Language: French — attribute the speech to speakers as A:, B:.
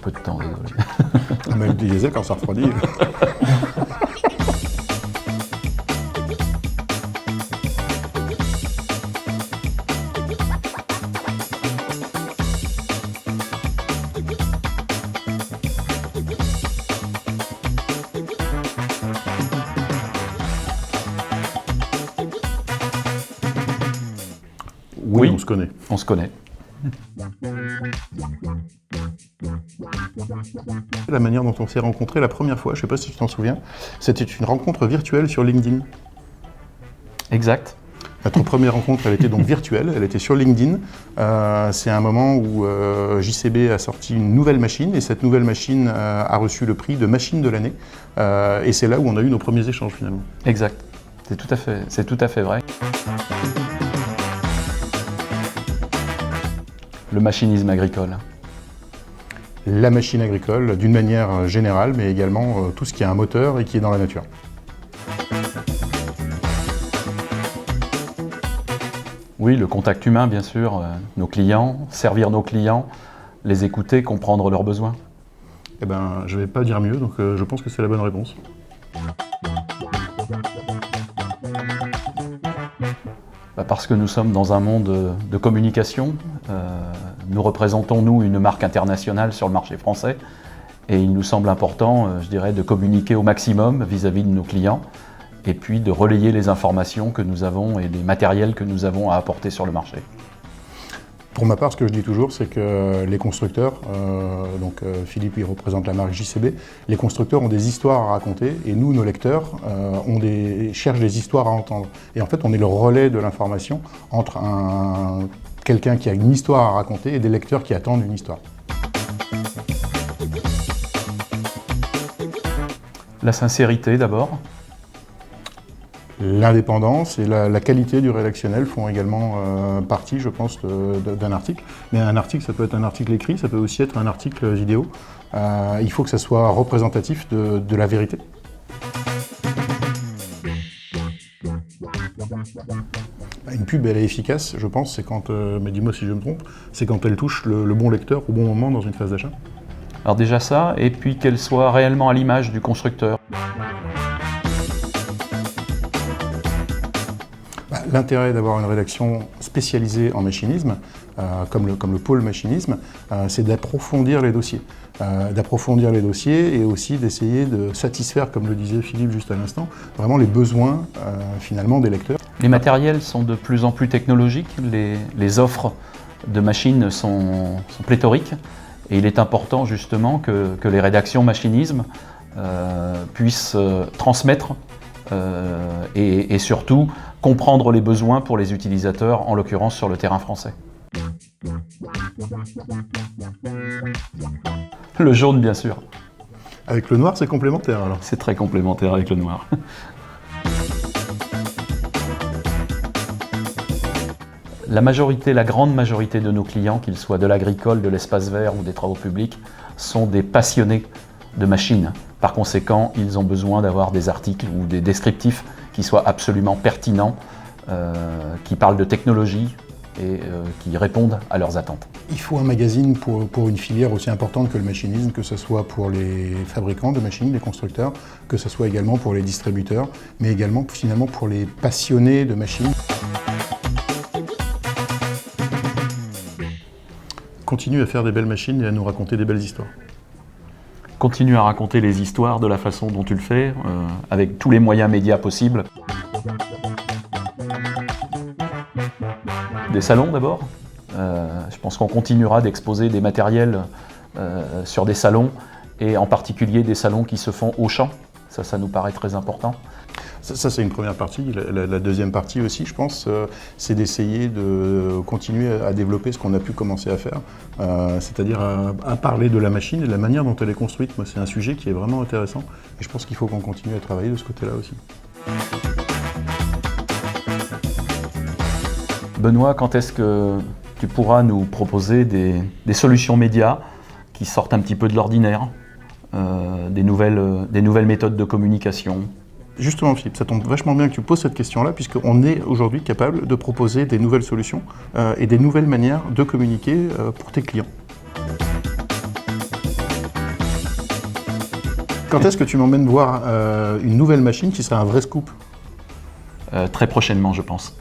A: peu de temps, désolé.
B: Même du diesel quand ça refroidit. Oui, on se connaît.
A: On se connaît.
B: La manière dont on s'est rencontrés la première fois, je ne sais pas si tu t'en souviens, c'était une rencontre virtuelle sur LinkedIn.
A: Exact.
B: Notre première rencontre, elle était donc virtuelle, elle était sur LinkedIn. C'est un moment où JCB a sorti une nouvelle machine et cette nouvelle machine a reçu le prix de machine de l'année. Et c'est là où on a eu nos premiers échanges finalement.
A: Exact. C'est tout à fait vrai. Le machinisme agricole.
B: La machine agricole d'une manière générale, mais également tout ce qui a un moteur et qui est dans la nature.
A: Oui, le contact humain, bien sûr, nos clients, servir nos clients, les écouter, comprendre leurs besoins.
B: Eh ben, je ne vais pas dire mieux, donc je pense que c'est la bonne réponse.
A: Parce que nous sommes dans un monde de communication. Nous représentons, nous, une marque internationale sur le marché français. Et il nous semble important, je dirais, de communiquer au maximum vis-à-vis de nos clients et puis de relayer les informations que nous avons et les matériels que nous avons à apporter sur le marché.
B: Pour ma part, ce que je dis toujours, c'est que les constructeurs, Philippe il représente la marque JCB, les constructeurs ont des histoires à raconter et nous, nos lecteurs, cherchent des histoires à entendre. Et en fait, on est le relais de l'information entre quelqu'un qui a une histoire à raconter et des lecteurs qui attendent une histoire.
A: La sincérité d'abord.
B: L'indépendance et la qualité du rédactionnel font également partie, je pense, d'un article. Mais un article, ça peut être un article écrit, ça peut aussi être un article vidéo. Il faut que ça soit représentatif de la vérité. Une pub, elle est efficace, je pense, c'est quand, mais dis-moi si je me trompe, c'est quand elle touche le bon lecteur au bon moment dans une phase d'achat.
A: Alors déjà ça, et puis qu'elle soit réellement à l'image du constructeur.
B: L'intérêt d'avoir une rédaction spécialisée en machinisme, comme le pôle machinisme, c'est d'approfondir les dossiers. Et aussi d'essayer de satisfaire, comme le disait Philippe juste à l'instant, vraiment les besoins finalement des lecteurs.
A: Les matériels sont de plus en plus technologiques, les offres de machines sont pléthoriques et il est important justement que les rédactions machinisme puissent transmettre et surtout comprendre les besoins pour les utilisateurs, en l'occurrence sur le terrain français. Le jaune, bien sûr.
B: Avec le noir, c'est complémentaire alors.
A: C'est très complémentaire avec le noir. La grande majorité de nos clients, qu'ils soient de l'agricole, de l'espace vert ou des travaux publics, sont des passionnés de machines. Par conséquent, ils ont besoin d'avoir des articles ou des descriptifs qui soient absolument pertinents, qui parlent de technologie et qui répondent à leurs attentes.
B: Il faut un magazine pour une filière aussi importante que le machinisme, que ce soit pour les fabricants de machines, les constructeurs, que ce soit également pour les distributeurs, mais également finalement pour les passionnés de machines. Continue à faire des belles machines et à nous raconter des belles histoires.
A: Continue à raconter les histoires de la façon dont tu le fais, avec tous les moyens médias possibles. Des salons d'abord. Je pense qu'on continuera d'exposer des matériels sur des salons, et en particulier des salons qui se font au champ. Ça nous paraît très important.
B: Ça c'est une première partie. La deuxième partie aussi, je pense, c'est d'essayer de continuer à développer ce qu'on a pu commencer à faire, c'est-à-dire à parler de la machine et de la manière dont elle est construite. Moi, c'est un sujet qui est vraiment intéressant et je pense qu'il faut qu'on continue à travailler de ce côté-là aussi.
A: Benoît, quand est-ce que tu pourras nous proposer des solutions médias qui sortent un petit peu de l'ordinaire, des nouvelles méthodes de communication?
B: Justement Philippe, ça tombe vachement bien que tu poses cette question-là, puisqu'on est aujourd'hui capable de proposer des nouvelles solutions et des nouvelles manières de communiquer pour tes clients. Quand est-ce que tu m'emmènes voir une nouvelle machine qui sera un vrai scoop?
A: Très prochainement, je pense.